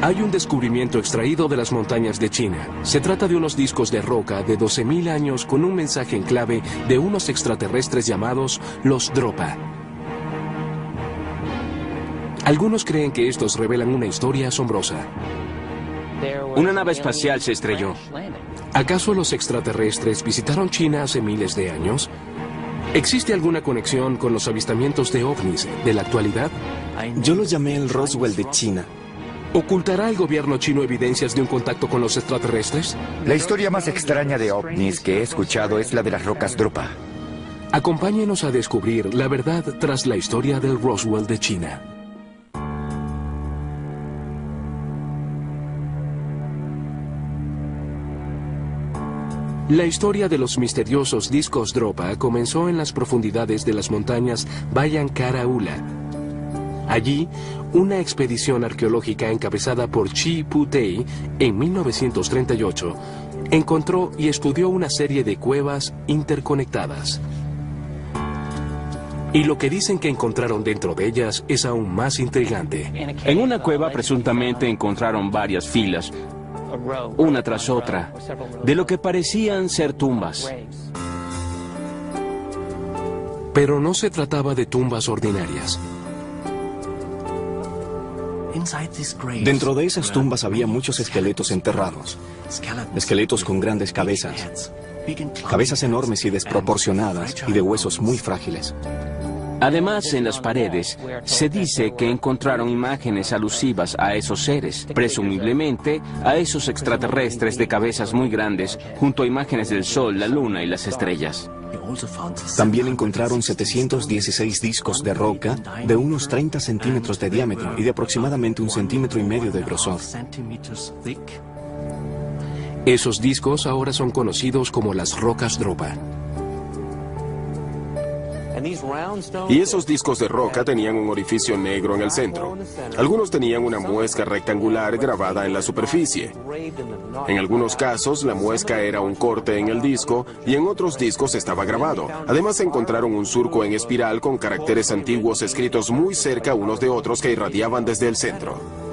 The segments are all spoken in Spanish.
Hay un descubrimiento extraído de las montañas de China. Se trata de unos discos de roca de 12.000 años con un mensaje en clave de unos extraterrestres llamados los Dropa. Algunos creen que estos revelan una historia asombrosa. Una nave espacial se estrelló. ¿Acaso los extraterrestres visitaron China hace miles de años? ¿Existe alguna conexión con los avistamientos de ovnis de la actualidad? Yo lo llamé el Roswell de China. ¿Ocultará el gobierno chino evidencias de un contacto con los extraterrestres? La historia más extraña de ovnis que he escuchado es la de las rocas Dropa. Acompáñenos a descubrir la verdad tras la historia del Roswell de China. La historia de los misteriosos discos Dropa comenzó en las profundidades de las montañas Bayan-Kara-Ula. Allí, una expedición arqueológica encabezada por Chi Pu-tei en 1938 encontró y estudió una serie de cuevas interconectadas. Y lo que dicen que encontraron dentro de ellas es aún más intrigante. En una cueva presuntamente encontraron varias filas, una tras otra, de lo que parecían ser tumbas. Pero no se trataba de tumbas ordinarias. Dentro de esas tumbas había muchos esqueletos enterrados. Esqueletos con grandes cabezas. Cabezas enormes y desproporcionadas y de huesos muy frágiles. Además, en las paredes se dice que encontraron imágenes alusivas a esos seres, presumiblemente a esos extraterrestres de cabezas muy grandes, junto a imágenes del Sol, la Luna y las estrellas. También encontraron 716 discos de roca de unos 30 centímetros de diámetro y de aproximadamente 1,5 centímetros de grosor. Esos discos ahora son conocidos como las rocas Dropa. Y esos discos de roca tenían un orificio negro en el centro. Algunos tenían una muesca rectangular grabada en la superficie. En algunos casos, la muesca era un corte en el disco y en otros discos estaba grabado. Además, encontraron un surco en espiral con caracteres antiguos escritos muy cerca unos de otros que irradiaban desde el centro.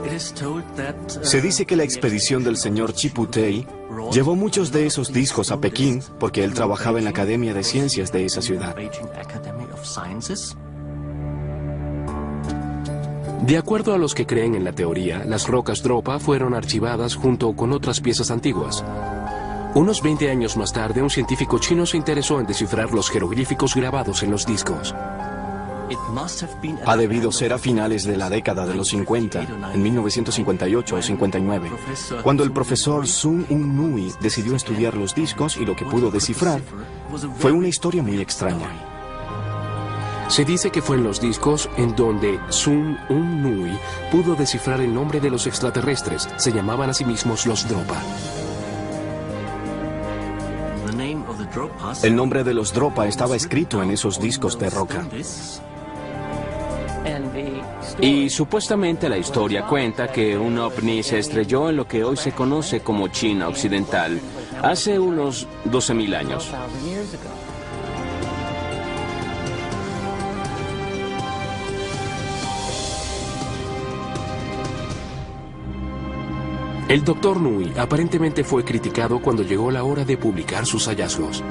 Se dice que la expedición del señor Chi Pu-tei llevó muchos de esos discos a Pekín porque él trabajaba en la Academia de Ciencias de esa ciudad. De acuerdo a los que creen en la teoría, las rocas Dropa fueron archivadas junto con otras piezas antiguas. Unos 20 años más tarde, un científico chino se interesó en descifrar los jeroglíficos grabados en los discos. Ha debido ser a finales de la década de los 50, en 1958 o 59, cuando el profesor Sun Un Nui decidió estudiar los discos y lo que pudo descifrar fue una historia muy extraña. Se dice que fue en los discos en donde Sun Un Nui pudo descifrar el nombre de los extraterrestres. Se llamaban a sí mismos los Dropa. El nombre de los Dropa estaba escrito en esos discos de roca. Y supuestamente la historia cuenta que un ovni se estrelló en lo que hoy se conoce como China Occidental, hace unos 12.000 años. El Dr. Nui aparentemente fue criticado cuando llegó la hora de publicar sus hallazgos.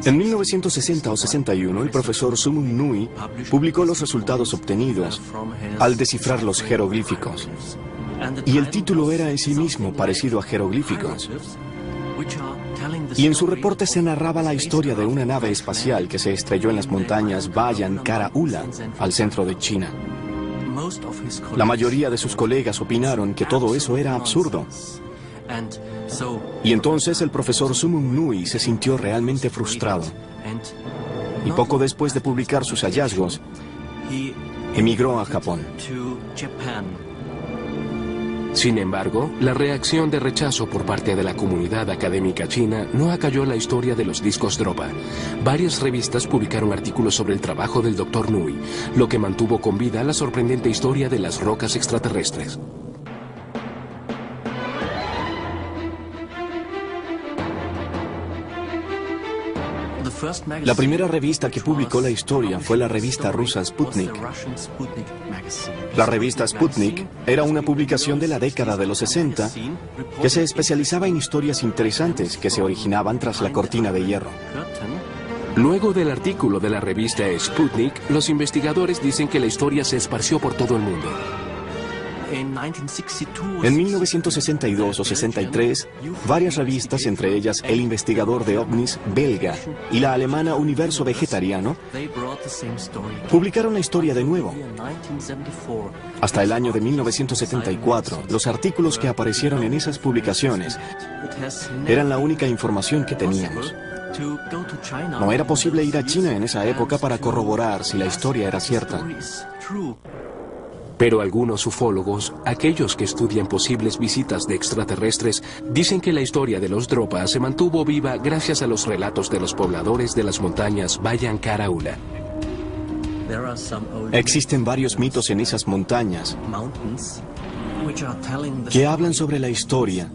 En 1960 o 61, el profesor Sun Nui publicó los resultados obtenidos al descifrar los jeroglíficos. Y el título era en sí mismo parecido a jeroglíficos. Y en su reporte se narraba la historia de una nave espacial que se estrelló en las montañas Bayan-Kara-Ula, al centro de China. La mayoría de sus colegas opinaron que todo eso era absurdo. Y entonces el profesor Sun Nui se sintió realmente frustrado. Y poco después de publicar sus hallazgos, emigró a Japón. Sin embargo, la reacción de rechazo por parte de la comunidad académica china no acalló la historia de los discos Dropa. Varias revistas publicaron artículos sobre el trabajo del Dr. Nui, lo que mantuvo con vida la sorprendente historia de las rocas extraterrestres. La primera revista que publicó la historia fue la revista rusa Sputnik. La revista Sputnik era una publicación de la década de los 60 que se especializaba en historias interesantes que se originaban tras la cortina de hierro. Luego del artículo de la revista Sputnik, los investigadores dicen que la historia se esparció por todo el mundo. En 1962 o 63, varias revistas, entre ellas El Investigador de OVNIs belga y la alemana Universo Vegetariano, publicaron la historia de nuevo. Hasta el año de 1974, los artículos que aparecieron en esas publicaciones eran la única información que teníamos. No era posible ir a China en esa época para corroborar si la historia era cierta. Pero algunos ufólogos, aquellos que estudian posibles visitas de extraterrestres, dicen que la historia de los Dropa se mantuvo viva gracias a los relatos de los pobladores de las montañas Bayan Karaula. Existen varios mitos en esas montañas que hablan sobre la historia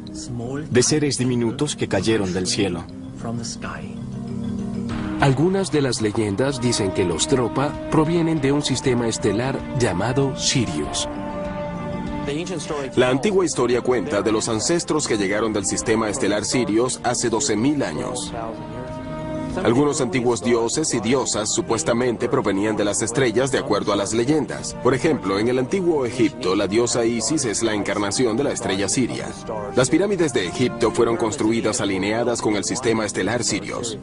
de seres diminutos que cayeron del cielo. Algunas de las leyendas dicen que los Dropa provienen de un sistema estelar llamado Sirius. La antigua historia cuenta de los ancestros que llegaron del sistema estelar Sirius hace 12.000 años. Algunos antiguos dioses y diosas supuestamente provenían de las estrellas de acuerdo a las leyendas. Por ejemplo, en el antiguo Egipto, la diosa Isis es la encarnación de la estrella Siria. Las pirámides de Egipto fueron construidas alineadas con el sistema estelar Sirius.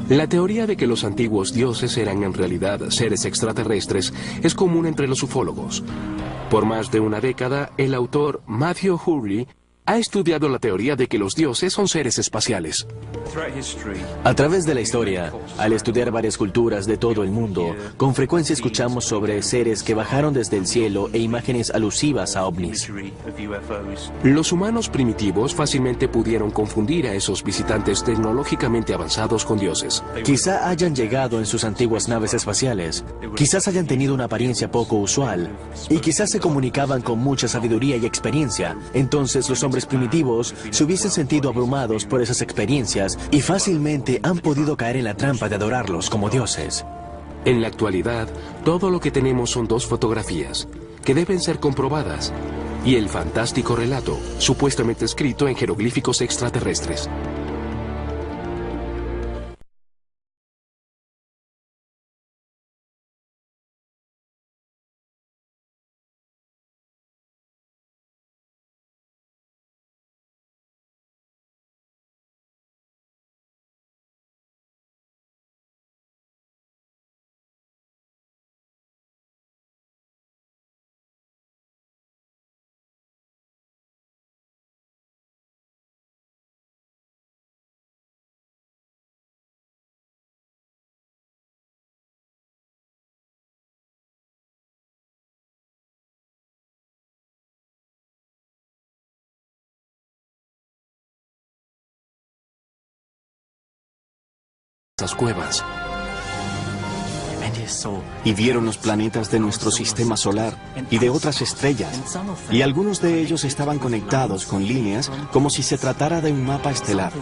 La teoría de que los antiguos dioses eran en realidad seres extraterrestres es común entre los ufólogos. Por más de una década, el autor Matthew Hurley ha estudiado la teoría de que los dioses son seres espaciales. A través de la historia, al estudiar varias culturas de todo el mundo, con frecuencia escuchamos sobre seres que bajaron desde el cielo e imágenes alusivas a ovnis. Los humanos primitivos fácilmente pudieron confundir a esos visitantes tecnológicamente avanzados con dioses. Quizá hayan llegado en sus antiguas naves espaciales, quizás hayan tenido una apariencia poco usual, y quizás se comunicaban con mucha sabiduría y experiencia. Entonces los hombres primitivos se hubiesen sentido abrumados por esas experiencias y fácilmente han podido caer en la trampa de adorarlos como dioses. En la actualidad, todo lo que tenemos son dos fotografías, que deben ser comprobadas, y el fantástico relato, supuestamente escrito en jeroglíficos extraterrestres. Esas cuevas. Y vieron los planetas de nuestro sistema solar y de otras estrellas, y algunos de ellos estaban conectados con líneas como si se tratara de un mapa estelar.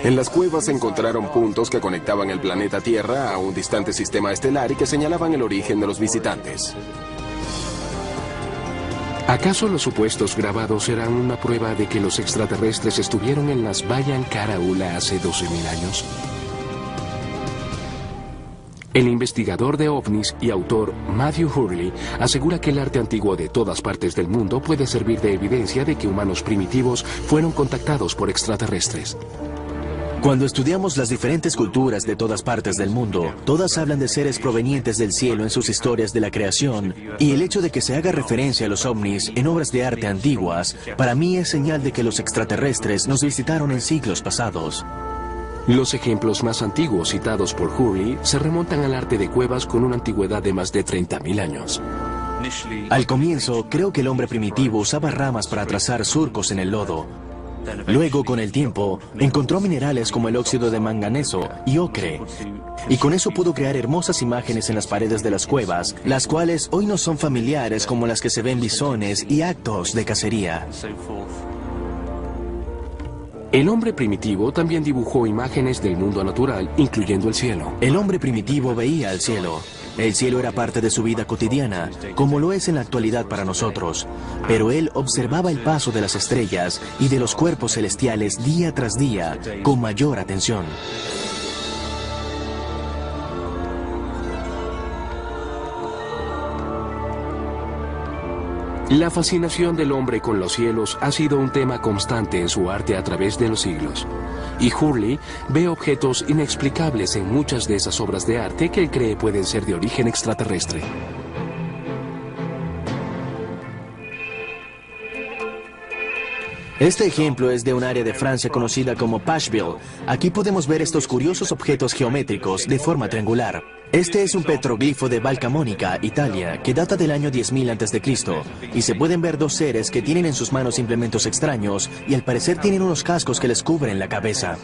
En las cuevas se encontraron puntos que conectaban el planeta Tierra a un distante sistema estelar y que señalaban el origen de los visitantes. ¿Acaso los supuestos grabados eran una prueba de que los extraterrestres estuvieron en las Bayan Karaula hace 12.000 años? El investigador de ovnis y autor Matthew Hurley asegura que el arte antiguo de todas partes del mundo puede servir de evidencia de que humanos primitivos fueron contactados por extraterrestres. Cuando estudiamos las diferentes culturas de todas partes del mundo, todas hablan de seres provenientes del cielo en sus historias de la creación, y el hecho de que se haga referencia a los ovnis en obras de arte antiguas, para mí es señal de que los extraterrestres nos visitaron en siglos pasados. Los ejemplos más antiguos citados por Hurley se remontan al arte de cuevas con una antigüedad de más de 30.000 años. Al comienzo, creo que el hombre primitivo usaba ramas para trazar surcos en el lodo. Luego, con el tiempo, encontró minerales como el óxido de manganeso y ocre, y con eso pudo crear hermosas imágenes en las paredes de las cuevas, las cuales hoy no son familiares como las que se ven bisones y actos de cacería. El hombre primitivo también dibujó imágenes del mundo natural, incluyendo el cielo. El hombre primitivo veía el cielo. El cielo era parte de su vida cotidiana, como lo es en la actualidad para nosotros. Pero él observaba el paso de las estrellas y de los cuerpos celestiales día tras día, con mayor atención. La fascinación del hombre con los cielos ha sido un tema constante en su arte a través de los siglos. Y Hurley ve objetos inexplicables en muchas de esas obras de arte que él cree pueden ser de origen extraterrestre. Este ejemplo es de un área de Francia conocida como Pacheville. Aquí podemos ver estos curiosos objetos geométricos de forma triangular. Este es un petroglifo de Valcamonica, Italia, que data del año 10.000 a.C. Y se pueden ver dos seres que tienen en sus manos implementos extraños y al parecer tienen unos cascos que les cubren la cabeza.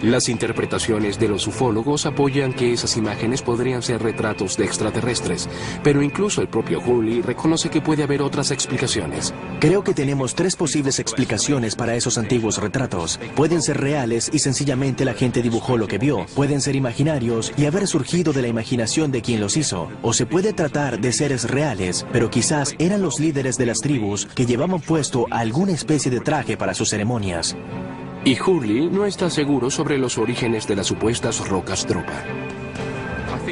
Las interpretaciones de los ufólogos apoyan que esas imágenes podrían ser retratos de extraterrestres, pero incluso el propio Hurley reconoce que puede haber otras explicaciones. Creo que tenemos tres posibles explicaciones para esos antiguos retratos. Pueden ser reales y sencillamente la gente dibujó lo que vio. Pueden ser imaginarios y haber surgido de la imaginación de quien los hizo. O se puede tratar de seres reales, pero quizás eran los líderes de las tribus que llevaban puesto alguna especie de traje para sus ceremonias. Y Hurley no está seguro sobre los orígenes de las supuestas rocas Dropa.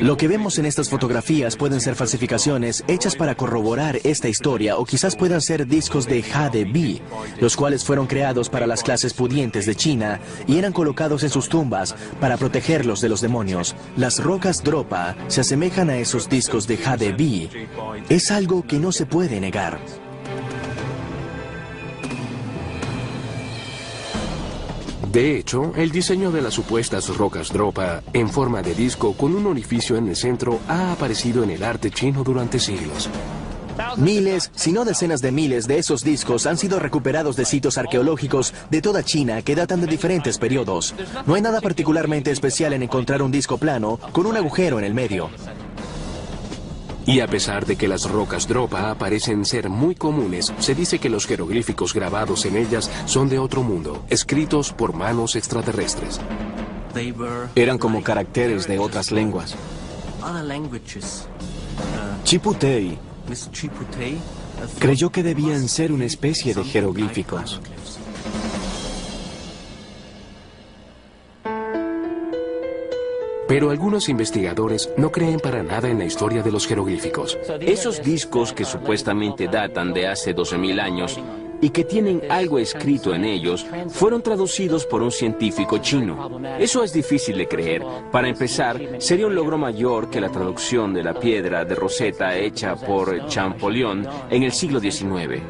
Lo que vemos en estas fotografías pueden ser falsificaciones hechas para corroborar esta historia o quizás puedan ser discos de jade B, los cuales fueron creados para las clases pudientes de China y eran colocados en sus tumbas para protegerlos de los demonios. Las rocas Dropa se asemejan a esos discos de jade B. Es algo que no se puede negar. De hecho, el diseño de las supuestas rocas Dropa en forma de disco con un orificio en el centro ha aparecido en el arte chino durante siglos. Miles, si no decenas de miles de esos discos han sido recuperados de sitios arqueológicos de toda China que datan de diferentes periodos. No hay nada particularmente especial en encontrar un disco plano con un agujero en el medio. Y a pesar de que las rocas Dropa parecen ser muy comunes, se dice que los jeroglíficos grabados en ellas son de otro mundo, escritos por manos extraterrestres. Eran como caracteres de otras lenguas. Chiputei creyó que debían ser una especie de jeroglíficos. Pero algunos investigadores no creen para nada en la historia de los jeroglíficos. Esos discos que supuestamente datan de hace 12.000 años y que tienen algo escrito en ellos, fueron traducidos por un científico chino. Eso es difícil de creer. Para empezar, sería un logro mayor que la traducción de la piedra de Rosetta hecha por Champollion en el siglo XIX.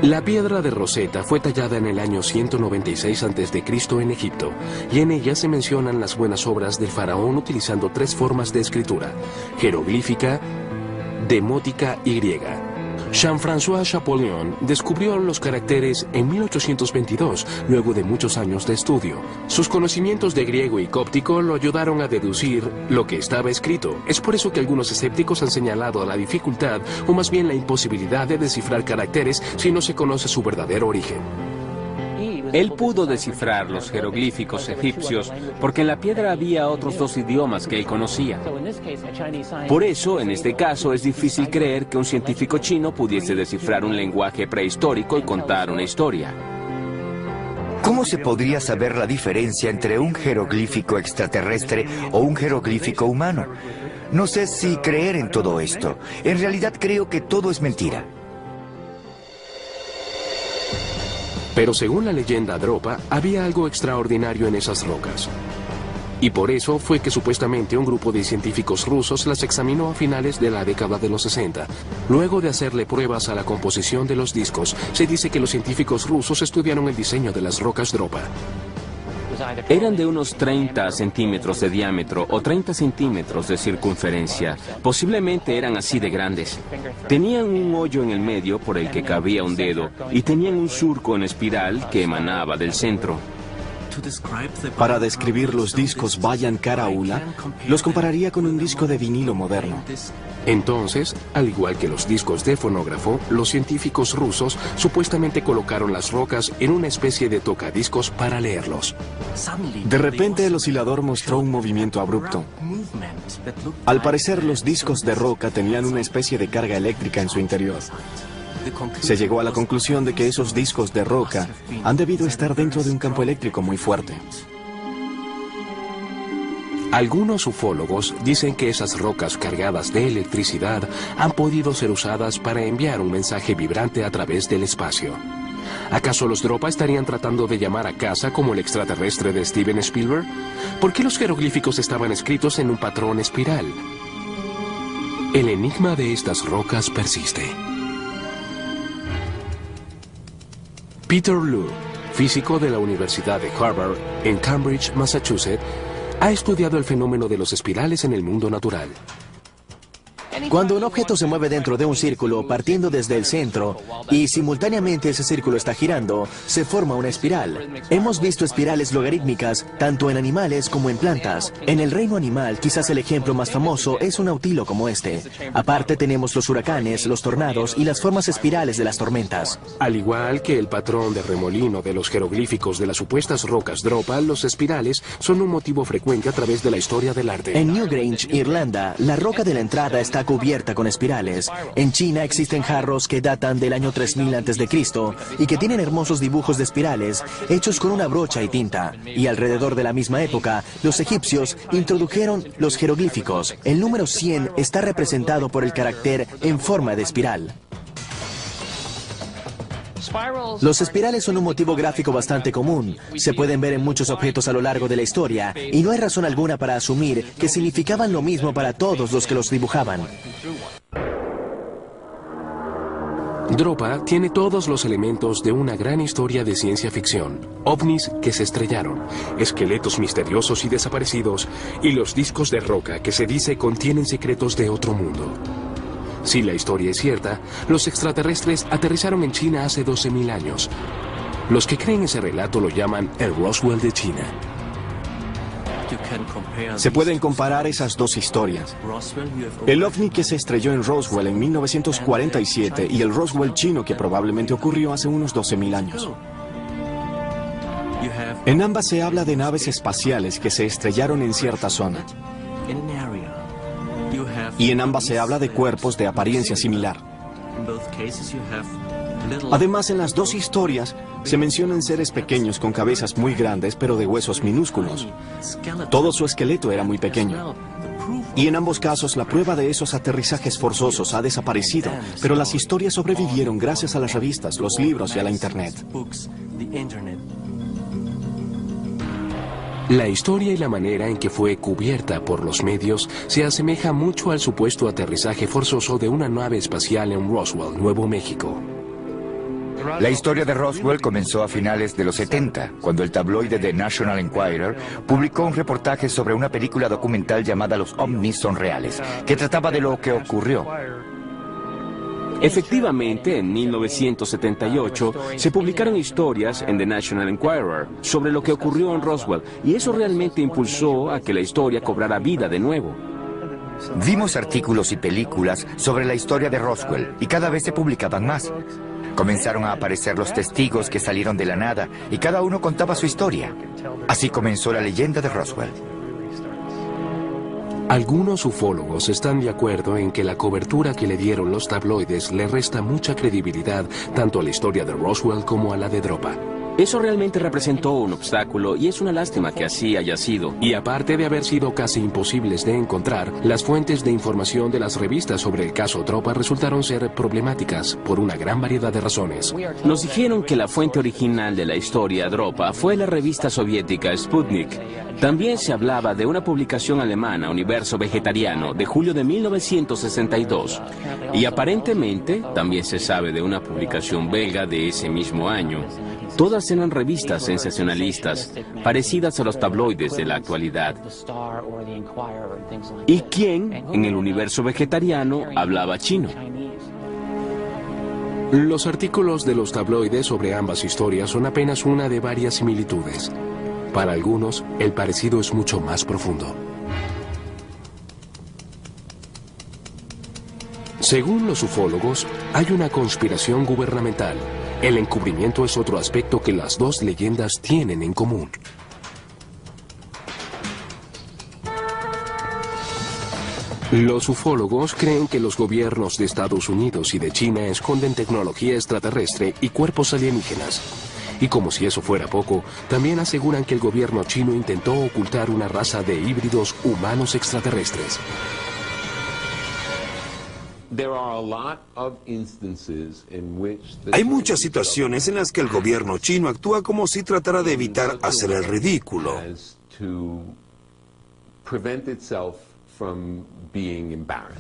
La piedra de Rosetta fue tallada en el año 196 a.C. en Egipto, y en ella se mencionan las buenas obras del faraón utilizando tres formas de escritura: jeroglífica, demótica y griega. Jean-François Champollion descubrió los caracteres en 1822, luego de muchos años de estudio. Sus conocimientos de griego y cóptico lo ayudaron a deducir lo que estaba escrito. Es por eso que algunos escépticos han señalado la dificultad, o más bien la imposibilidad de descifrar caracteres si no se conoce su verdadero origen. Él pudo descifrar los jeroglíficos egipcios porque en la piedra había otros dos idiomas que él conocía. Por eso, en este caso, es difícil creer que un científico chino pudiese descifrar un lenguaje prehistórico y contar una historia. ¿Cómo se podría saber la diferencia entre un jeroglífico extraterrestre o un jeroglífico humano? No sé si creer en todo esto. En realidad creo que todo es mentira. Pero según la leyenda Dropa, había algo extraordinario en esas rocas. Y por eso fue que supuestamente un grupo de científicos rusos las examinó a finales de la década de los 60. Luego de hacerle pruebas a la composición de los discos, se dice que los científicos rusos estudiaron el diseño de las rocas Dropa. Eran de unos 30 centímetros de diámetro o 30 centímetros de circunferencia. Posiblemente eran así de grandes. Tenían un hoyo en el medio por el que cabía un dedo y tenían un surco en espiral que emanaba del centro. Para describir los discos Bayan Karaula, los compararía con un disco de vinilo moderno. Entonces, al igual que los discos de fonógrafo, los científicos rusos supuestamente colocaron las rocas en una especie de tocadiscos para leerlos. De repente el oscilador mostró un movimiento abrupto. Al parecer, los discos de roca tenían una especie de carga eléctrica en su interior. Se llegó a la conclusión de que esos discos de roca han debido estar dentro de un campo eléctrico muy fuerte. Algunos ufólogos dicen que esas rocas cargadas de electricidad han podido ser usadas para enviar un mensaje vibrante a través del espacio. ¿Acaso los Dropa estarían tratando de llamar a casa como el extraterrestre de Steven Spielberg? ¿Por qué los jeroglíficos estaban escritos en un patrón espiral? El enigma de estas rocas persiste. Peter Lu, físico de la Universidad de Harvard, en Cambridge, Massachusetts, ha estudiado el fenómeno de los espirales en el mundo natural. Cuando un objeto se mueve dentro de un círculo partiendo desde el centro y simultáneamente ese círculo está girando, se forma una espiral. Hemos visto espirales logarítmicas tanto en animales como en plantas. En el reino animal, quizás el ejemplo más famoso es un nautilo como este. Aparte tenemos los huracanes, los tornados y las formas espirales de las tormentas. Al igual que el patrón de remolino de los jeroglíficos de las supuestas rocas Dropa, los espirales son un motivo frecuente a través de la historia del arte. En Newgrange, Irlanda, la roca de la entrada está cubierta con espirales. En China existen jarros que datan del año 3000 a.C. y que tienen hermosos dibujos de espirales hechos con una brocha y tinta. Y alrededor de la misma época, los egipcios introdujeron los jeroglíficos. El número 100 está representado por el carácter en forma de espiral. Los espirales son un motivo gráfico bastante común. Se pueden ver en muchos objetos a lo largo de la historia y no hay razón alguna para asumir que significaban lo mismo para todos los que los dibujaban. Dropa tiene todos los elementos de una gran historia de ciencia ficción. OVNIs que se estrellaron, esqueletos misteriosos y desaparecidos, y los discos de roca que se dice contienen secretos de otro mundo. Si la historia es cierta, los extraterrestres aterrizaron en China hace 12.000 años. Los que creen ese relato lo llaman el Roswell de China. Se pueden comparar esas dos historias. El ovni que se estrelló en Roswell en 1947 y el Roswell chino que probablemente ocurrió hace unos 12.000 años. En ambas se habla de naves espaciales que se estrellaron en cierta zona. Y en ambas se habla de cuerpos de apariencia similar. Además, en las dos historias se mencionan seres pequeños con cabezas muy grandes pero de huesos minúsculos. Todo su esqueleto era muy pequeño. Y en ambos casos la prueba de esos aterrizajes forzosos ha desaparecido, pero las historias sobrevivieron gracias a las revistas, los libros y a la Internet. La historia y la manera en que fue cubierta por los medios se asemeja mucho al supuesto aterrizaje forzoso de una nave espacial en Roswell, Nuevo México. La historia de Roswell comenzó a finales de los 70, cuando el tabloide The National Enquirer publicó un reportaje sobre una película documental llamada Los ovnis son reales, que trataba de lo que ocurrió. Efectivamente, en 1978 se publicaron historias en The National Enquirer sobre lo que ocurrió en Roswell, y eso realmente impulsó a que la historia cobrara vida de nuevo. Vimos artículos y películas sobre la historia de Roswell y cada vez se publicaban más. Comenzaron a aparecer los testigos que salieron de la nada y cada uno contaba su historia. Así comenzó la leyenda de Roswell. Algunos ufólogos están de acuerdo en que la cobertura que le dieron los tabloides le resta mucha credibilidad tanto a la historia de Roswell como a la de Dropa. Eso realmente representó un obstáculo y es una lástima que así haya sido. Y aparte de haber sido casi imposibles de encontrar, las fuentes de información de las revistas sobre el caso Dropa resultaron ser problemáticas por una gran variedad de razones. Nos dijeron que la fuente original de la historia Dropa fue la revista soviética Sputnik. También se hablaba de una publicación alemana, Universo Vegetariano, de julio de 1962. Y aparentemente también se sabe de una publicación belga de ese mismo año. Todas eran revistas sensacionalistas, parecidas a los tabloides de la actualidad. ¿Y quién, en el Universo Vegetariano, hablaba chino? Los artículos de los tabloides sobre ambas historias son apenas una de varias similitudes. Para algunos, el parecido es mucho más profundo. Según los ufólogos, hay una conspiración gubernamental. El encubrimiento es otro aspecto que las dos leyendas tienen en común. Los ufólogos creen que los gobiernos de Estados Unidos y de China esconden tecnología extraterrestre y cuerpos alienígenas. Y como si eso fuera poco, también aseguran que el gobierno chino intentó ocultar una raza de híbridos humanos extraterrestres. Hay muchas situaciones en las que el gobierno chino actúa como si tratara de evitar hacer el ridículo.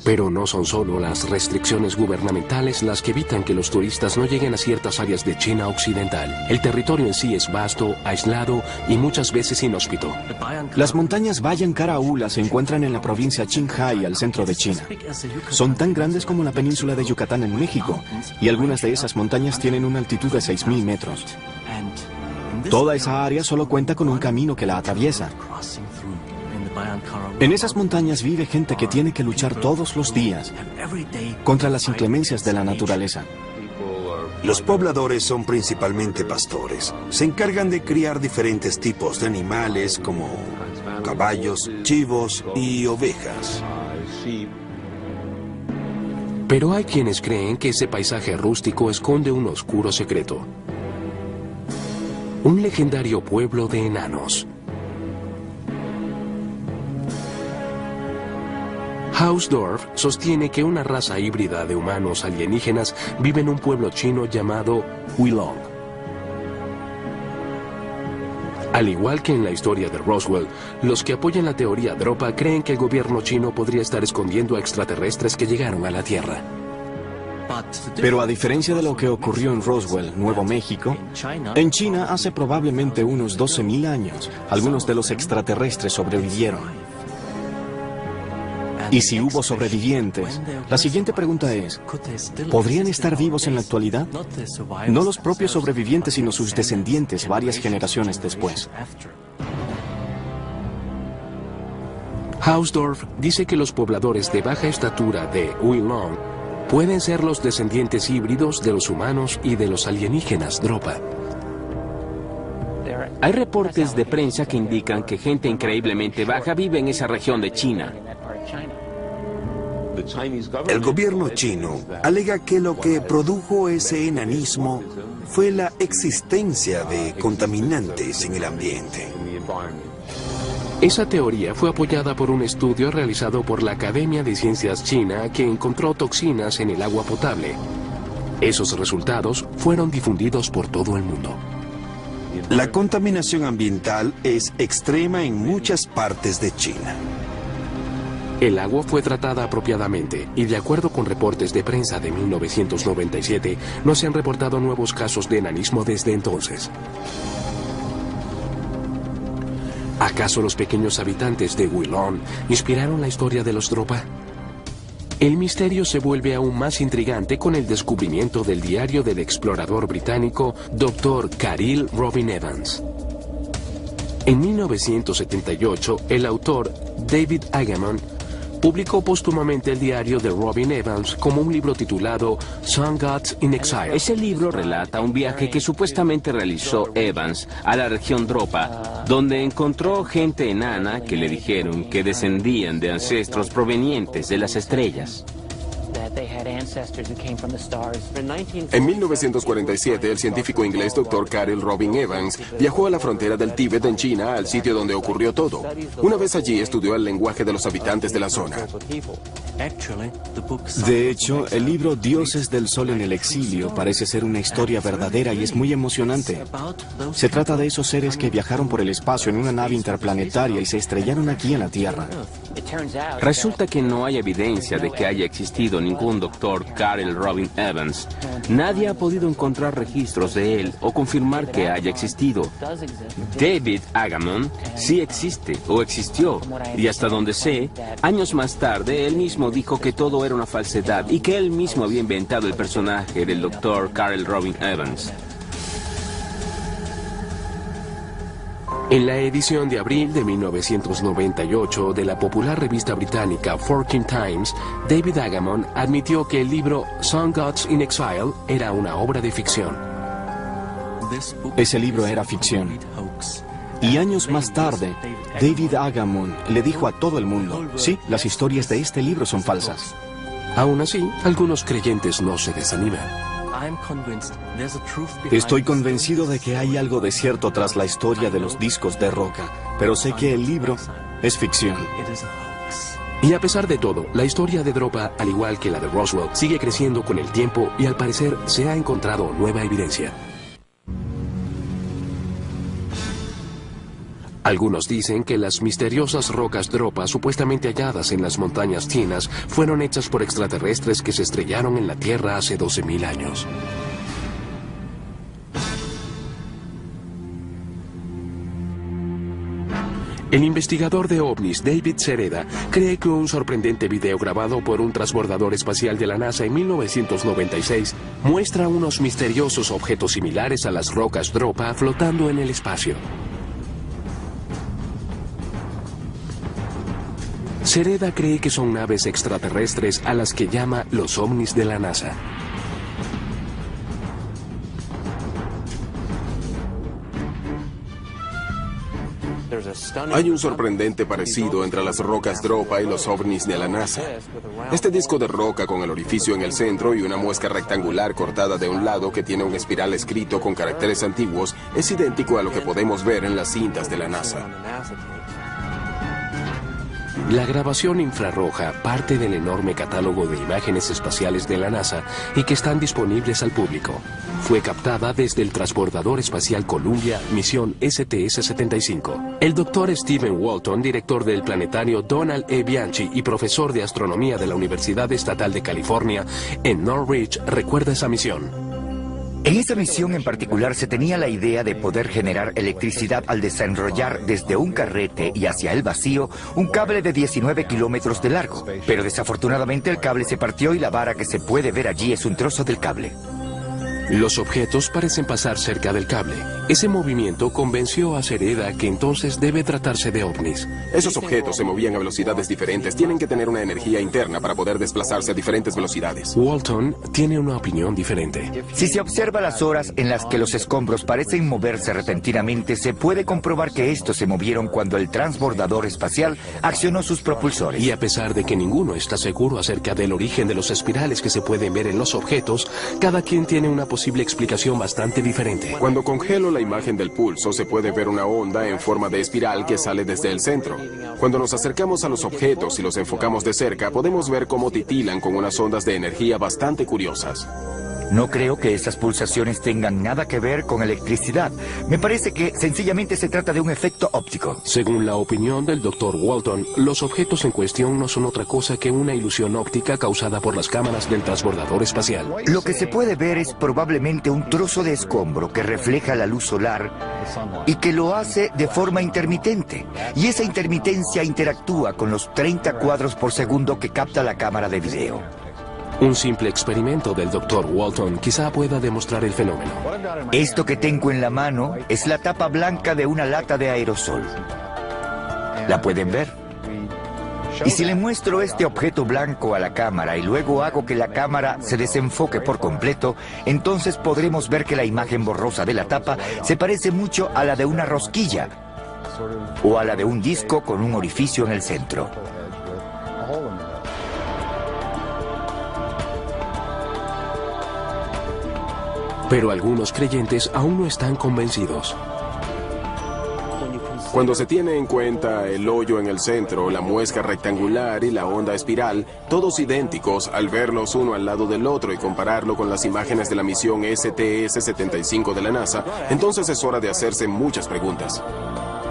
Pero no son solo las restricciones gubernamentales las que evitan que los turistas no lleguen a ciertas áreas de China occidental. El territorio en sí es vasto, aislado y muchas veces inhóspito. Las montañas Bayan Karaula se encuentran en la provincia Qinghai, al centro de China. Son tan grandes como la península de Yucatán en México, y algunas de esas montañas tienen una altitud de 6.000 metros. Toda esa área solo cuenta con un camino que la atraviesa. En esas montañas vive gente que tiene que luchar todos los días contra las inclemencias de la naturaleza. Los pobladores son principalmente pastores. Se encargan de criar diferentes tipos de animales como caballos, chivos y ovejas. Pero hay quienes creen que ese paisaje rústico esconde un oscuro secreto. Un legendario pueblo de enanos. Hausdorff sostiene que una raza híbrida de humanos alienígenas vive en un pueblo chino llamado Huilong. Al igual que en la historia de Roswell, los que apoyan la teoría Dropa creen que el gobierno chino podría estar escondiendo a extraterrestres que llegaron a la Tierra. Pero a diferencia de lo que ocurrió en Roswell, Nuevo México, en China hace probablemente unos 12.000 años, algunos de los extraterrestres sobrevivieron. Y si hubo sobrevivientes, la siguiente pregunta es, ¿podrían estar vivos en la actualidad? No los propios sobrevivientes, sino sus descendientes varias generaciones después. Hausdorff dice que los pobladores de baja estatura de Huilong pueden ser los descendientes híbridos de los humanos y de los alienígenas Dropa. Hay reportes de prensa que indican que gente increíblemente baja vive en esa región de China. El gobierno chino alega que lo que produjo ese enanismo fue la existencia de contaminantes en el ambiente. Esa teoría fue apoyada por un estudio realizado por la Academia de Ciencias China que encontró toxinas en el agua potable. Esos resultados fueron difundidos por todo el mundo. La contaminación ambiental es extrema en muchas partes de China. El agua fue tratada apropiadamente y de acuerdo con reportes de prensa de 1997, no se han reportado nuevos casos de enanismo desde entonces. ¿Acaso los pequeños habitantes de Huilong inspiraron la historia de los Dropa? El misterio se vuelve aún más intrigante con el descubrimiento del diario del explorador británico Dr. Caril Robin Evans. En 1978, el autor David Agamon publicó póstumamente el diario de Robin Evans como un libro titulado Sun Gods in Exile. Ese libro relata un viaje que supuestamente realizó Evans a la región Dropa, donde encontró gente enana que le dijeron que descendían de ancestros provenientes de las estrellas. En 1947, el científico inglés Dr. Caril Robin Evans viajó a la frontera del Tíbet en China, al sitio donde ocurrió todo. Una vez allí, estudió el lenguaje de los habitantes de la zona. De hecho, el libro Dioses del Sol en el Exilio parece ser una historia verdadera y es muy emocionante. Se trata de esos seres que viajaron por el espacio en una nave interplanetaria y se estrellaron aquí en la Tierra. Resulta que no hay evidencia de que haya existido ningún Dr. Caril Robin Evans. Nadie ha podido encontrar registros de él o confirmar que haya existido. David Agamon sí existe o existió, y hasta donde sé, años más tarde él mismo dijo que todo era una falsedad y que él mismo había inventado el personaje del Dr. Caril Robin Evans. En la edición de abril de 1998 de la popular revista británica Fortune Times, David Agamon admitió que el libro Sun Gods in Exile era una obra de ficción. Ese libro era ficción. Y años más tarde, David Agamon le dijo a todo el mundo, sí, las historias de este libro son falsas. Aún así, algunos creyentes no se desaniman. Estoy convencido de que hay algo de cierto tras la historia de los discos de roca, pero sé que el libro es ficción. Y a pesar de todo, la historia de Dropa, al igual que la de Roswell, sigue creciendo con el tiempo y al parecer se ha encontrado nueva evidencia. Algunos dicen que las misteriosas rocas Dropa supuestamente halladas en las montañas chinas fueron hechas por extraterrestres que se estrellaron en la Tierra hace 12.000 años. El investigador de ovnis David Sereda cree que un sorprendente video grabado por un transbordador espacial de la NASA en 1996 muestra unos misteriosos objetos similares a las rocas Dropa flotando en el espacio. Sereda cree que son naves extraterrestres a las que llama los ovnis de la NASA. Hay un sorprendente parecido entre las rocas Dropa y los ovnis de la NASA. Este disco de roca con el orificio en el centro y una muesca rectangular cortada de un lado que tiene un espiral escrito con caracteres antiguos es idéntico a lo que podemos ver en las cintas de la NASA. La grabación infrarroja parte del enorme catálogo de imágenes espaciales de la NASA y que están disponibles al público. Fue captada desde el transbordador espacial Columbia, misión STS-75. El doctor Stephen Walton, director del planetario Donald E. Bianchi y profesor de astronomía de la Universidad Estatal de California en Northridge, recuerda esa misión. En esa misión en particular se tenía la idea de poder generar electricidad al desenrollar desde un carrete y hacia el vacío un cable de 19 kilómetros de largo. Pero desafortunadamente el cable se partió y la vara que se puede ver allí es un trozo del cable. Los objetos parecen pasar cerca del cable. Ese movimiento convenció a Sereda que entonces debe tratarse de ovnis. Esos objetos se movían a velocidades diferentes. Tienen que tener una energía interna para poder desplazarse a diferentes velocidades. Walton tiene una opinión diferente. Si se observa las horas en las que los escombros parecen moverse repentinamente, se puede comprobar que estos se movieron cuando el transbordador espacial accionó sus propulsores. Y a pesar de que ninguno está seguro acerca del origen de los espirales que se pueden ver en los objetos, cada quien tiene una posible explicación bastante diferente. Cuando congelo la imagen del pulso, se puede ver una onda en forma de espiral que sale desde el centro. Cuando nos acercamos a los objetos y los enfocamos de cerca, podemos ver cómo titilan con unas ondas de energía bastante curiosas. No creo que estas pulsaciones tengan nada que ver con electricidad. Me parece que sencillamente se trata de un efecto óptico. Según la opinión del Dr. Walton, los objetos en cuestión no son otra cosa que una ilusión óptica causada por las cámaras del transbordador espacial. Lo que se puede ver es probablemente un trozo de escombro que refleja la luz solar y que lo hace de forma intermitente. Y esa intermitencia interactúa con los 30 cuadros por segundo que capta la cámara de video. Un simple experimento del Dr. Walton quizá pueda demostrar el fenómeno. Esto que tengo en la mano es la tapa blanca de una lata de aerosol. ¿La pueden ver? Y si le muestro este objeto blanco a la cámara y luego hago que la cámara se desenfoque por completo, entonces podremos ver que la imagen borrosa de la tapa se parece mucho a la de una rosquilla o a la de un disco con un orificio en el centro. Pero algunos creyentes aún no están convencidos. Cuando se tiene en cuenta el hoyo en el centro, la muesca rectangular y la onda espiral, todos idénticos al verlos uno al lado del otro y compararlo con las imágenes de la misión STS-75 de la NASA, entonces es hora de hacerse muchas preguntas.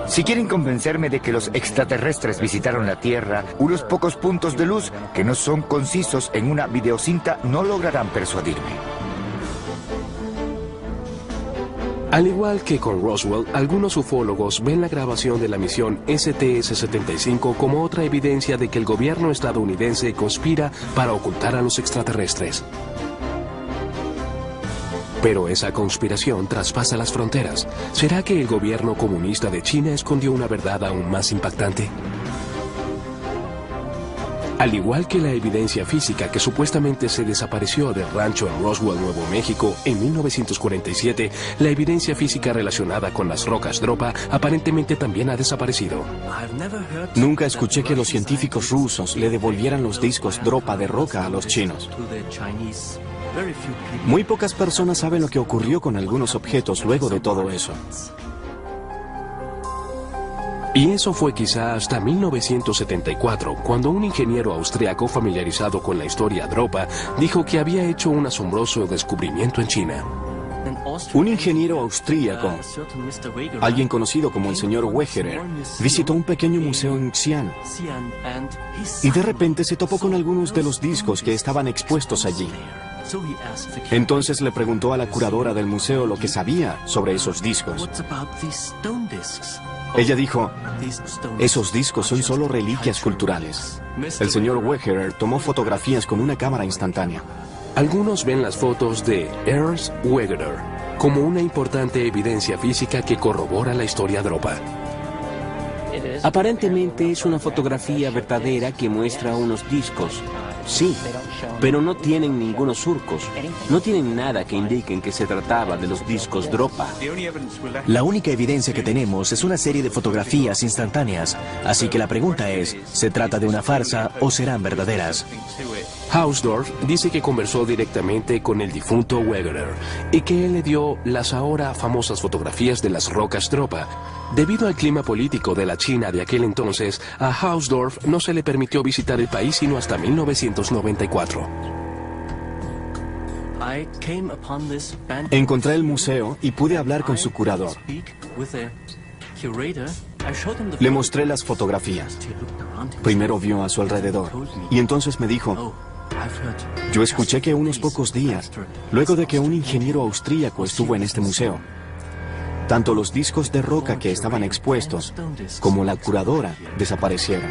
Si quieren convencerme de que los extraterrestres visitaron la Tierra, unos pocos puntos de luz que no son concisos en una videocinta no lograrán persuadirme. Al igual que con Roswell, algunos ufólogos ven la grabación de la misión STS-75 como otra evidencia de que el gobierno estadounidense conspira para ocultar a los extraterrestres. Pero esa conspiración traspasa las fronteras. ¿Será que el gobierno comunista de China escondió una verdad aún más impactante? Al igual que la evidencia física que supuestamente se desapareció del rancho en Roswell, Nuevo México, en 1947, la evidencia física relacionada con las rocas Dropa aparentemente también ha desaparecido. Nunca escuché que los científicos rusos le devolvieran los discos Dropa de roca a los chinos. Muy pocas personas saben lo que ocurrió con algunos objetos luego de todo eso. Y eso fue quizá hasta 1974, cuando un ingeniero austriaco familiarizado con la historia Dropa dijo que había hecho un asombroso descubrimiento en China. Un ingeniero austríaco, alguien conocido como el señor Wegerer, visitó un pequeño museo en Xi'an y de repente se topó con algunos de los discos que estaban expuestos allí. Entonces le preguntó a la curadora del museo lo que sabía sobre esos discos. Ella dijo, esos discos son solo reliquias culturales. El señor Wegerer tomó fotografías con una cámara instantánea. Algunos ven las fotos de Ernst Wegerer como una importante evidencia física que corrobora la historia Dropa. Aparentemente es una fotografía verdadera que muestra unos discos. Sí, pero no tienen ningunos surcos. No tienen nada que indiquen que se trataba de los discos Dropa. La única evidencia que tenemos es una serie de fotografías instantáneas. Así que la pregunta es, ¿se trata de una farsa o serán verdaderas? Hausdorff dice que conversó directamente con el difunto Wegerer y que él le dio las ahora famosas fotografías de las rocas Dropa. Debido al clima político de la China de aquel entonces, a Hausdorff no se le permitió visitar el país sino hasta 1994. Encontré el museo y pude hablar con su curador. Le mostré las fotografías. Primero vio a su alrededor y entonces me dijo, yo escuché que unos pocos días, luego de que un ingeniero austríaco estuvo en este museo, tanto los discos de roca que estaban expuestos como la curadora desaparecieron.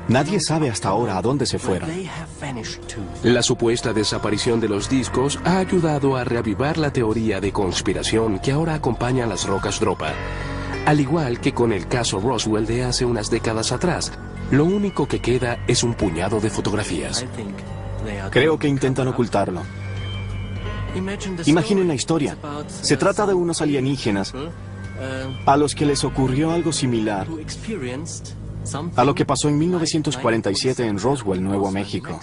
Nadie sabe hasta ahora a dónde se fueron. La supuesta desaparición de los discos ha ayudado a reavivar la teoría de conspiración que ahora acompaña a las rocas Dropa. Al igual que con el caso Roswell de hace unas décadas atrás, lo único que queda es un puñado de fotografías. Creo que intentan ocultarlo. Imaginen la historia. Se trata de unos alienígenas a los que les ocurrió algo similar a lo que pasó en 1947 en Roswell, Nuevo México.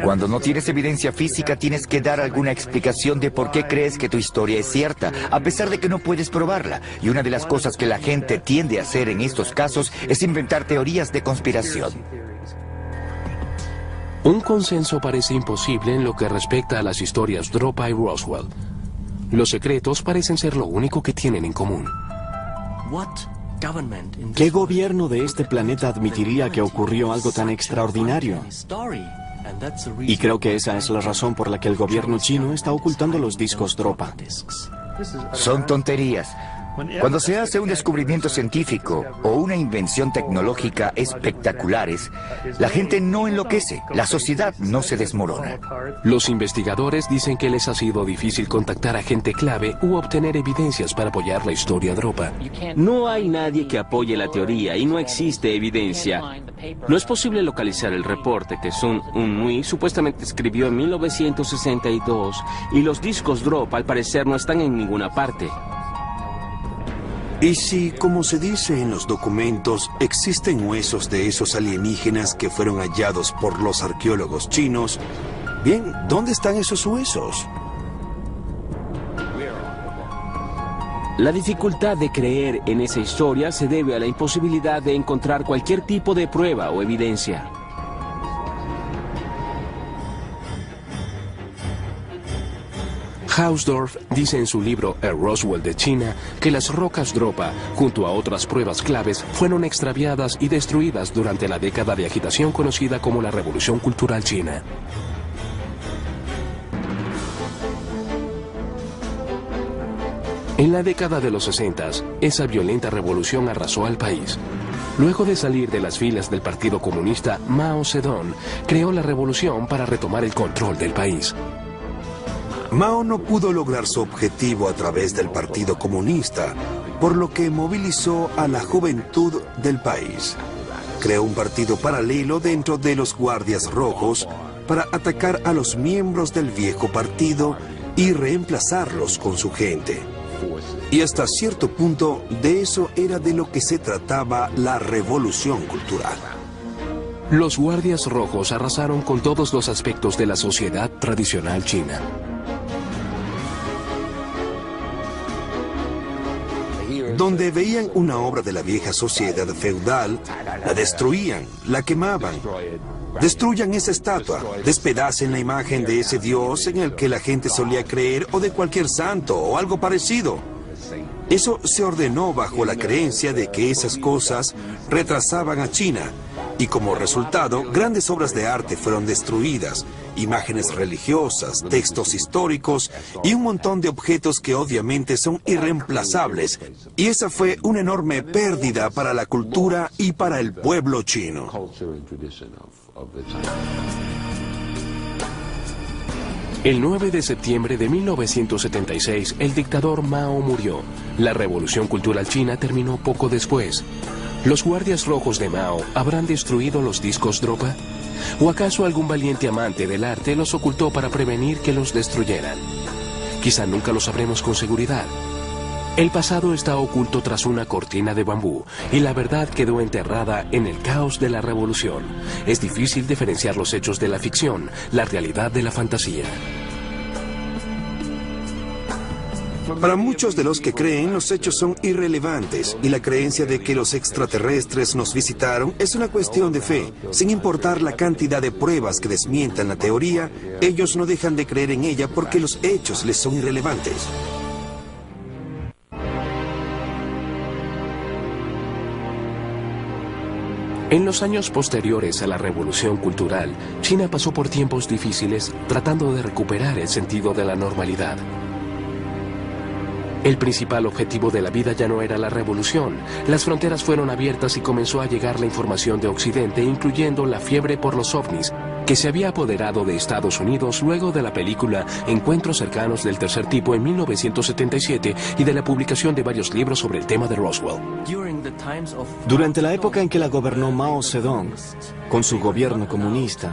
Cuando no tienes evidencia física, tienes que dar alguna explicación de por qué crees que tu historia es cierta, a pesar de que no puedes probarla. Y una de las cosas que la gente tiende a hacer en estos casos es inventar teorías de conspiración. Un consenso parece imposible en lo que respecta a las historias Dropa y Roswell. Los secretos parecen ser lo único que tienen en común. ¿Qué gobierno de este planeta admitiría que ocurrió algo tan extraordinario? Y creo que esa es la razón por la que el gobierno chino está ocultando los discos Dropa. Son tonterías. Cuando se hace un descubrimiento científico o una invención tecnológica espectaculares, la gente no enloquece, la sociedad no se desmorona. Los investigadores dicen que les ha sido difícil contactar a gente clave u obtener evidencias para apoyar la historia Dropa. No hay nadie que apoye la teoría y no existe evidencia. No es posible localizar el reporte que Sun Un-Nui supuestamente escribió en 1962 y los discos Dropa al parecer no están en ninguna parte. Y si, como se dice en los documentos, existen huesos de esos alienígenas que fueron hallados por los arqueólogos chinos, bien, ¿dónde están esos huesos? La dificultad de creer en esa historia se debe a la imposibilidad de encontrar cualquier tipo de prueba o evidencia. Hausdorff dice en su libro El Roswell de China que las rocas Dropa, junto a otras pruebas claves, fueron extraviadas y destruidas durante la década de agitación conocida como la Revolución Cultural China. En la década de los 60, esa violenta revolución arrasó al país. Luego de salir de las filas del Partido Comunista, Mao Zedong creó la revolución para retomar el control del país. Mao no pudo lograr su objetivo a través del Partido Comunista, por lo que movilizó a la juventud del país. Creó un partido paralelo dentro de los Guardias Rojos para atacar a los miembros del viejo partido y reemplazarlos con su gente. Y hasta cierto punto, de eso era de lo que se trataba la revolución cultural. Los Guardias Rojos arrasaron con todos los aspectos de la sociedad tradicional china. Donde veían una obra de la vieja sociedad feudal, la destruían, la quemaban. Destruyan esa estatua, despedacen la imagen de ese dios en el que la gente solía creer o de cualquier santo o algo parecido. Eso se ordenó bajo la creencia de que esas cosas retrasaban a China. Y como resultado, grandes obras de arte fueron destruidas, imágenes religiosas, textos históricos y un montón de objetos que obviamente son irreemplazables. Y esa fue una enorme pérdida para la cultura y para el pueblo chino. El 9 de septiembre de 1976, el dictador Mao murió. La revolución cultural china terminó poco después. ¿Los Guardias Rojos de Mao habrán destruido los discos Dropa? ¿O acaso algún valiente amante del arte los ocultó para prevenir que los destruyeran? Quizá nunca lo sabremos con seguridad. El pasado está oculto tras una cortina de bambú y la verdad quedó enterrada en el caos de la revolución. Es difícil diferenciar los hechos de la ficción, la realidad de la fantasía. Para muchos de los que creen, los hechos son irrelevantes y la creencia de que los extraterrestres nos visitaron es una cuestión de fe. Sin importar la cantidad de pruebas que desmientan la teoría, ellos no dejan de creer en ella porque los hechos les son irrelevantes. En los años posteriores a la revolución cultural, China pasó por tiempos difíciles tratando de recuperar el sentido de la normalidad. El principal objetivo de la vida ya no era la revolución. Las fronteras fueron abiertas y comenzó a llegar la información de Occidente, incluyendo la fiebre por los ovnis, que se había apoderado de Estados Unidos luego de la película Encuentros cercanos del tercer tipo en 1977 y de la publicación de varios libros sobre el tema de Roswell. Durante la época en que la gobernó Mao Zedong, con su gobierno comunista,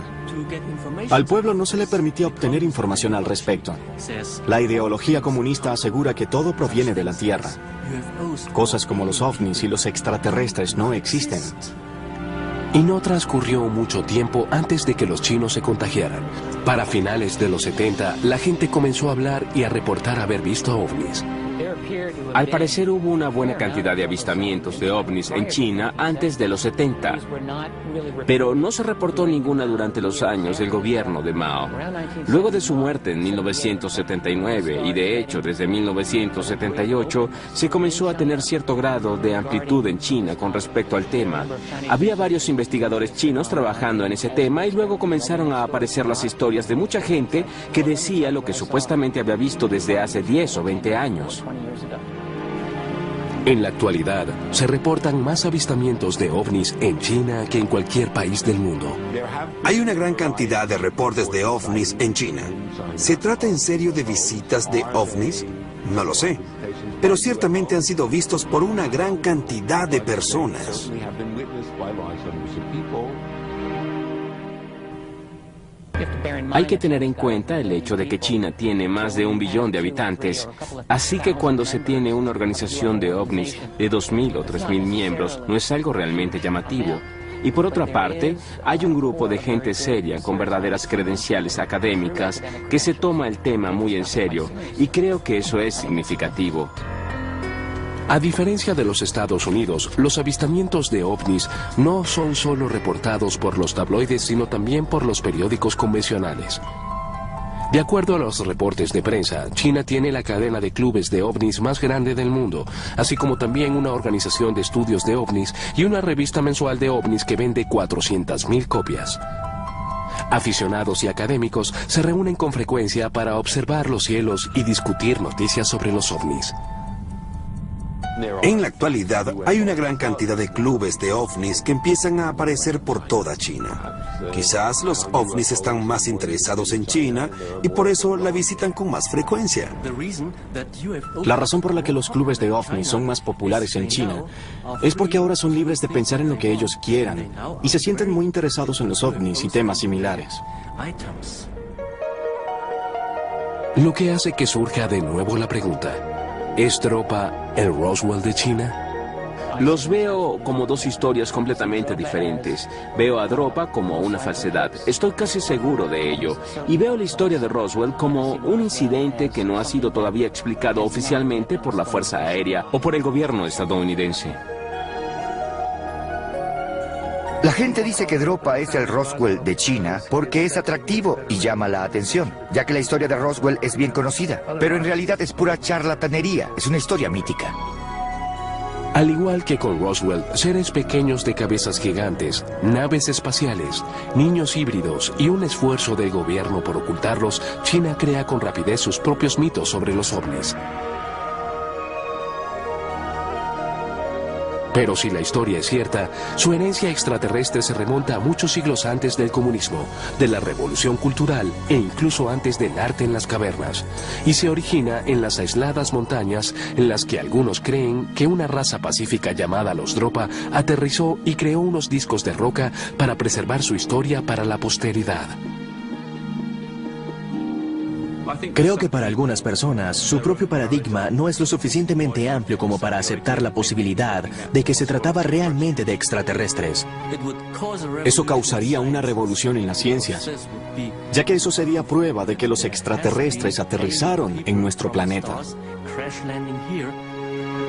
al pueblo no se le permitía obtener información al respecto. La ideología comunista asegura que todo proviene de la Tierra. Cosas como los ovnis y los extraterrestres no existen. Y no transcurrió mucho tiempo antes de que los chinos se contagiaran. Para finales de los 70, la gente comenzó a hablar y a reportar haber visto ovnis. Al parecer hubo una buena cantidad de avistamientos de ovnis en China antes de los 70, pero no se reportó ninguna durante los años del gobierno de Mao. Luego de su muerte en 1979 y de hecho desde 1978 se comenzó a tener cierto grado de amplitud en China con respecto al tema. Había varios investigadores chinos trabajando en ese tema y luego comenzaron a aparecer las historias de mucha gente que decía lo que supuestamente había visto desde hace 10 o 20 años. En la actualidad, se reportan más avistamientos de ovnis en China que en cualquier país del mundo. Hay una gran cantidad de reportes de ovnis en China. ¿Se trata en serio de visitas de ovnis? No lo sé, pero ciertamente han sido vistos por una gran cantidad de personas. Hay que tener en cuenta el hecho de que China tiene más de 1 billón de habitantes, así que cuando se tiene una organización de ovnis de 2.000 o 3.000 miembros, no es algo realmente llamativo. Y por otra parte, hay un grupo de gente seria con verdaderas credenciales académicas que se toma el tema muy en serio, y creo que eso es significativo. A diferencia de los Estados Unidos, los avistamientos de ovnis no son solo reportados por los tabloides, sino también por los periódicos convencionales. De acuerdo a los reportes de prensa, China tiene la cadena de clubes de ovnis más grande del mundo, así como también una organización de estudios de ovnis y una revista mensual de ovnis que vende 400.000 copias. Aficionados y académicos se reúnen con frecuencia para observar los cielos y discutir noticias sobre los ovnis. En la actualidad hay una gran cantidad de clubes de ovnis que empiezan a aparecer por toda China. Quizás los ovnis están más interesados en China y por eso la visitan con más frecuencia. La razón por la que los clubes de ovnis son más populares en China es porque ahora son libres de pensar en lo que ellos quieran y se sienten muy interesados en los ovnis y temas similares. Lo que hace que surja de nuevo la pregunta: ¿es Dropa el Roswell de China? Los veo como dos historias completamente diferentes. Veo a Dropa como una falsedad, estoy casi seguro de ello. Y veo la historia de Roswell como un incidente que no ha sido todavía explicado oficialmente por la Fuerza Aérea o por el gobierno estadounidense. La gente dice que Dropa es el Roswell de China porque es atractivo y llama la atención, ya que la historia de Roswell es bien conocida, pero en realidad es pura charlatanería, es una historia mítica. Al igual que con Roswell, seres pequeños de cabezas gigantes, naves espaciales, niños híbridos y un esfuerzo del gobierno por ocultarlos, China crea con rapidez sus propios mitos sobre los ovnis. Pero si la historia es cierta, su herencia extraterrestre se remonta a muchos siglos antes del comunismo, de la revolución cultural e incluso antes del arte en las cavernas, y se origina en las aisladas montañas en las que algunos creen que una raza pacífica llamada los Dropa aterrizó y creó unos discos de roca para preservar su historia para la posteridad. Creo que para algunas personas, su propio paradigma no es lo suficientemente amplio como para aceptar la posibilidad de que se trataba realmente de extraterrestres. Eso causaría una revolución en la ciencia, ya que eso sería prueba de que los extraterrestres aterrizaron en nuestro planeta.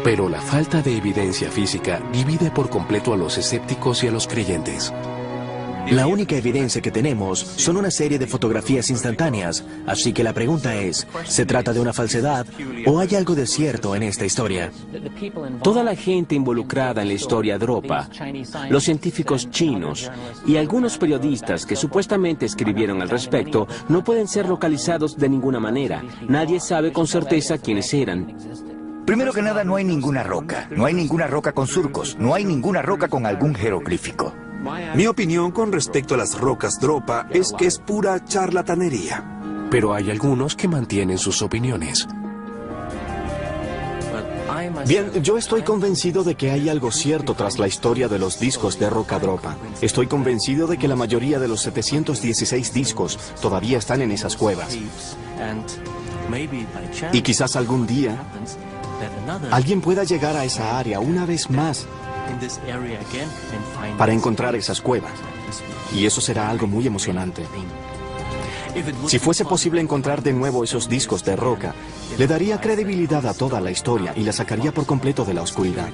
Pero la falta de evidencia física divide por completo a los escépticos y a los creyentes. La única evidencia que tenemos son una serie de fotografías instantáneas, así que la pregunta es, ¿se trata de una falsedad o hay algo de cierto en esta historia? Toda la gente involucrada en la historia Dropa, los científicos chinos y algunos periodistas que supuestamente escribieron al respecto no pueden ser localizados de ninguna manera. Nadie sabe con certeza quiénes eran. Primero que nada, no hay ninguna roca. No hay ninguna roca con surcos. No hay ninguna roca con algún jeroglífico. Mi opinión con respecto a las rocas Dropa es que es pura charlatanería. Pero hay algunos que mantienen sus opiniones. Bien, yo estoy convencido de que hay algo cierto tras la historia de los discos de roca Dropa. Estoy convencido de que la mayoría de los 716 discos todavía están en esas cuevas. Y quizás algún día alguien pueda llegar a esa área una vez más para encontrar esas cuevas. Y eso será algo muy emocionante. Si fuese posible encontrar de nuevo esos discos de roca, le daría credibilidad a toda la historia y la sacaría por completo de la oscuridad.